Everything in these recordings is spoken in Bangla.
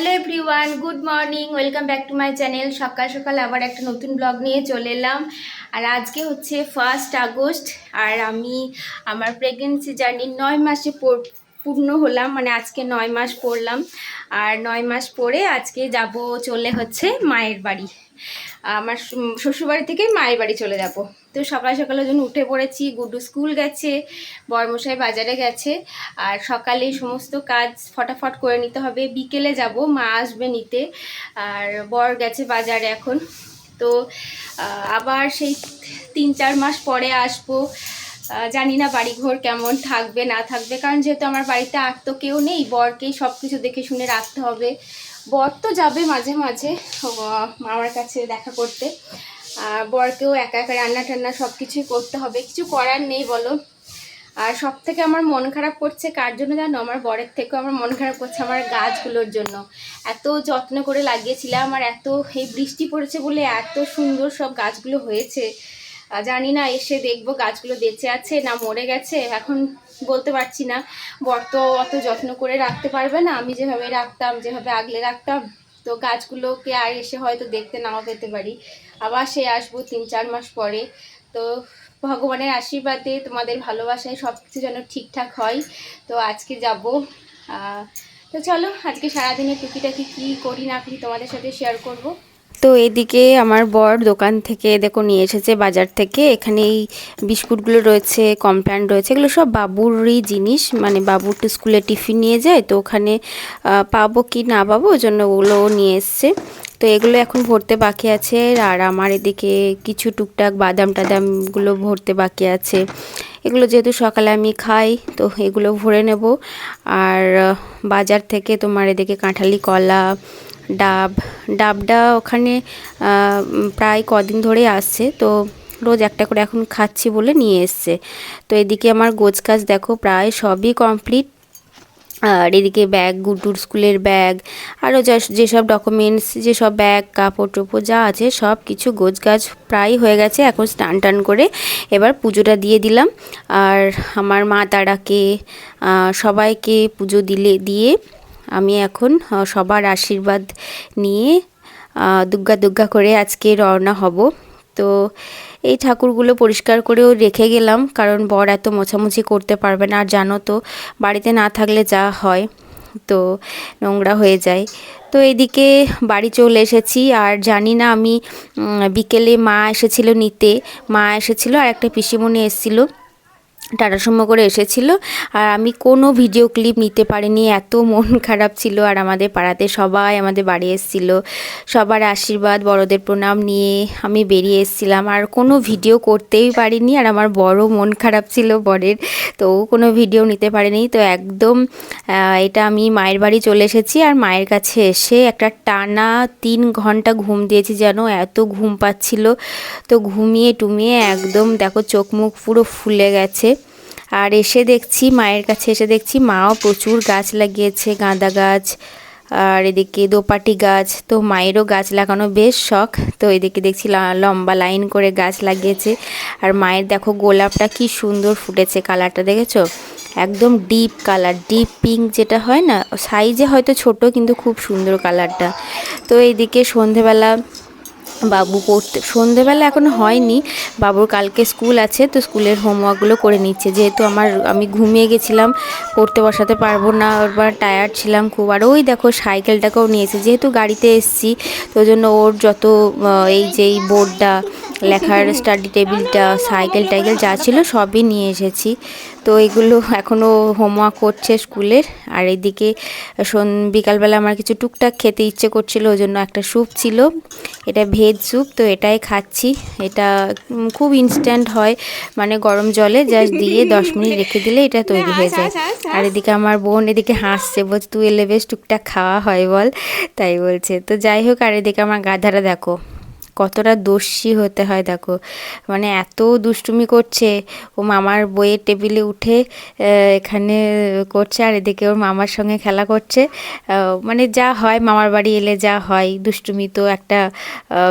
Hello everyone, good morning, welcome back to my channel. সকাল সকাল আবার একটা নতুন ব্লগ নিয়ে চলে এলাম। আর আজকে হচ্ছে 1 আগস্ট, আর আমি আমার প্রেগনেন্সি জার্নি 9 মাসে পূর্ণ হলাম, মানে আজকে 9 মাস পড়লাম। আর 9 মাস পরে আজকে যাব চলে হচ্ছে মায়ের বাড়ি। আমার শ্বশুরবাড়ি থেকে মায়ের বাড়ি চলে যাব। তো সকাল সকাল ওই জন্য উঠে পড়েছি। গুড্ডু স্কুল গেছে, বরমশাই বাজারে গেছে, আর সকালে সমস্ত কাজ ফটাফট করে নিতে হবে। বিকেলে যাব, মা আসবে নিতে, আর বর গেছে বাজারে এখন। তো আবার সেই 3-4 মাস পরে আসবো। জানি না বাড়িঘর কেমন থাকবে না থাকবে, কারণ যেহেতু আমার বাড়িতে আর তো কেউ নেই, বরকেই সব কিছু দেখে শুনে রাখতে হবে। বর তো যাবে মাঝে মাঝে আমার কাছে দেখা করতে, আর বরকেও একা একা রান্না টান্না সব কিছুই করতে হবে, কিছু করার নেই বলো। আর সব থেকে আমার মন খারাপ করছে কার জন্য জানো? আমার বরের থেকেও আমার মন খারাপ করছে আমার গাছগুলোর জন্য। এত যত্ন করে লাগিয়েছিলাম, আর এত এই বৃষ্টি পড়েছে বলে এত সুন্দর সব গাছগুলো হয়েছে। জানি না এসে দেখবো গাছগুলো বেঁচে আছে না মরে গেছে, এখন বলতে পারছি না। বর তো অত যত্ন করে রাখতে পারবে না, আমি যেভাবে রাখতাম, যেভাবে আগলে রাখতাম। তো গাছগুলোকে আর এসে হয়তো দেখতে নাও পেতে পারি, আবার সে আসবো 3-4 মাস পরে। তো ভগবানের আশীর্বাদে, তোমাদের ভালোবাসায় সব কিছু যেন ঠিকঠাক হয়। তো আজকে যাব। তো চলো আজকে সারাদিনে টুকিটাকি কী করি না করি তোমাদের সাথে শেয়ার করব। তো এদিকে আমার বর দোকান থেকে দেখো নিয়ে এসেছে বাজার থেকে। এখানে এই বিস্কুটগুলো রয়েছে, কমপ্ল্যান রয়েছে, এগুলো সব বাবুরই জিনিস, মানে বাবুর তো স্কুলে টিফিন নিয়ে যায়, তো ওখানে পাবো কি না পাবো ওই জন্য ওগুলো নিয়ে এসছে। তো এগুলো এখন ভরতে বাকি আছে, আর আমার এদিকে কিছু টুকটাক বাদাম টাদামগুলো ভরতে বাকি আছে। এগুলো যেহেতু সকালে আমি খাই, তো এগুলো ভরে নেব। আর বাজার থেকে তোমার এদিকে কাঁঠালি কলা, ডাবটা ওখানে প্রায় কদিন ধরে আসছে, তো রোজ একটা করে এখন খাচ্ছি বলে নিয়ে এসছে। তো এদিকে আমার গোছ কাজ দেখো প্রায় সবই কমপ্লিট। আর এদিকে ব্যাগ, গুড্ডুর স্কুলের ব্যাগ, আরও যেসব ডকুমেন্টস, যেসব ব্যাগ, কাপড় টোপড় যা আছে সব কিছু গোছগাছ প্রায় হয়ে গেছে। এখন স্নান টান করে এবার পুজোটা দিয়ে দিলাম। আর আমার মা তারাকে সবাইকে পুজো দিয়ে আমি এখন সবার আশীর্বাদ নিয়ে দুগ্গা দুগ্গা করে আজকে রওনা হব। তো এই ঠাকুরগুলো পরিষ্কার করেও রেখে গেলাম, কারণ বর এত মোছামুছি করতে পারবে না, আর জানো তো বাড়িতে না থাকলে যা হয়, তো নোংরা হয়ে যায়। তো এদিকে বাড়ি চলে এসেছি, আর জানি না আমি বিকেলে মা এসেছিল নিতে, মা এসেছিল আর একটা পিসিমণি এসেছিলো, টাটা সুমো করে এসেছিলো। আর আমি কোনো ভিডিও ক্লিপ নিতে পারিনি, এত মন খারাপ ছিল। আর আমাদের পাড়াতে সবাই আমাদের বাড়ি এসেছিলো, সবার আশীর্বাদ, বড়দের প্রণাম নিয়ে আমি বেরিয়ে এসেছিলাম, আর কোনো ভিডিও করতেই পারিনি। আর আমার বড় মন খারাপ ছিল বরের, তো ও কোনো ভিডিও নিতে পারেনি। তো একদম এটা আমি মায়ের বাড়ি চলে এসেছি, আর মায়ের কাছে এসে একটা টানা 3 ঘন্টা ঘুম দিয়েছি, যেন এত ঘুম পাচ্ছিল। তো ঘুমিয়ে টুমিয়ে একদম দেখো চোখ মুখ পুরো ফুলে গেছে। আর এসে দেখছি মায়ের কাছে এসে দেখছি মাও প্রচুর গাছ লাগিয়েছে, গাঁদা গাছ, আর এদিকে দোপাটি গাছ। তো মায়েরও গাছ লাগানো বেশ শখ, তো এদিকে দেখছি লম্বা লাইন করে গাছ লাগিয়েছে। আর মায়ের দেখো গোলাপটা কি সুন্দর ফুটেছে, কালারটা দেখেছো? একদম ডিপ কালার, ডিপ পিঙ্ক যেটা হয় না, সাইজে হয়তো ছোট কিন্তু খুব সুন্দর কালারটা। তো এইদিকে সন্ধেবেলা বাবু পড়তে, সন্ধেবেলা এখনো হয়নি, বাবুর কালকে স্কুল আছে, তো স্কুলের হোমওয়ার্কগুলো করে নিচ্ছে। যেহেতু আমি ঘুমিয়ে গেছিলাম, পড়তে বসাতে পারবো না, ওরবার টায়ার্ড ছিলাম খুব। আর ওই দেখো সাইকেলটাকেও নিয়েছে, যেহেতু গাড়িতে এসছি, তো ওই জন্য ওর যত এই যে এই বোর্ডটা, লেখার স্টাডি টেবিলটা, সাইকেল টাইকেল যা ছিল সবই নিয়ে এসেছি। তো এগুলো এখনও হোমওয়ার্ক করছে স্কুলের। আর এদিকে বিকালবেলা আমার কিছু টুকটাক খেতে ইচ্ছে করছিল, ওই জন্য একটা স্যুপ ছিল, এটা ভেজ স্যুপ, তো এটাই খাচ্ছি। এটা খুব ইনস্ট্যান্ট হয়, মানে গরম জলে জাস্ট দিয়ে 10 মিনিট রেখে দিলে এটা তৈরি হয়ে যায়। আর এদিকে আমার বোন এদিকে হাসছে, বলছে তুই এলে বেশ টুকটাক খাওয়া হয় বল, তাই বলছে। তো যাই হোক, আর এদিকে আমার গাধারা দেখো কতটা দস্যি হতে হয় দেখো, মানে এত দুষ্টুমি করছে। ও মামার বইয়ের টেবিলে উঠে এখানে করছে, আর এদিকে ওর মামার সঙ্গে খেলা করছে। মানে যা হয় মামার বাড়ি এলে যা হয়, দুষ্টুমি তো একটা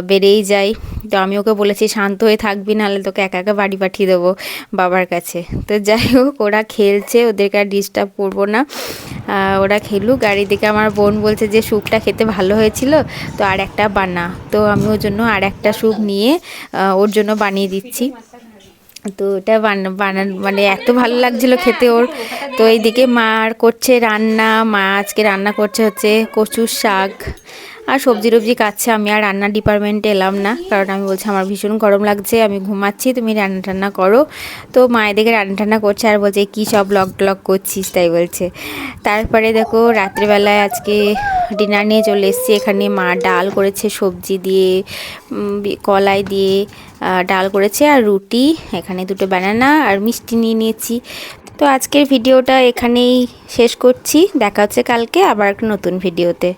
বেড়েই যায়। তো আমি ওকে বলেছি শান্ত হয়ে থাকবি, নাহলে তোকে একা একা বাড়ি পাঠিয়ে দেবো বাবার কাছে। তো যাই হোক, ওরা খেলছে, ওদেরকে আর ডিস্টার্ব করবো না, ওরা খেলুক। আর এদিকে আমার বোন বলছে যে স্যুপটা খেতে ভালো হয়েছিল, তো আর একটা বানা। তো আমি ওর জন্য আর একটা স্যুপ নিয়ে ওর জন্য বানিয়ে দিচ্ছি। তো এটা মানে এত ভালো লাগছিল খেতে ওর। তো এইদিকে মা আর করছে রান্না, মা আজকে রান্না করছে হচ্ছে কচুর শাক আর সবজি টবজি কাটছে। আমি আর রান্নার ডিপার্টমেন্টে এলাম না, কারণ আমি বলছি আমার ভীষণ গরম লাগছে, আমি ঘুমাচ্ছি, তুমি রান্না টান্না করো। তো মা এদিকে রান্না টান্না করছে আর বলছে কী সব ব্লগ টলগ করছিস, তাই বলছে। তারপরে দেখো রাত্রিবেলায় আজকে ডিনার নিয়ে চলে এসেছি। এখানে মা ডাল করেছে সবজি দিয়ে, কলাই দিয়ে ডাল করেছে, আর রুটি, এখানে দুটো বানানা আর মিষ্টি নিয়ে নিয়েছি। তো আজকের ভিডিওটা এখানেই শেষ করছি, দেখা হচ্ছে কালকে আবার একটা নতুন ভিডিওতে।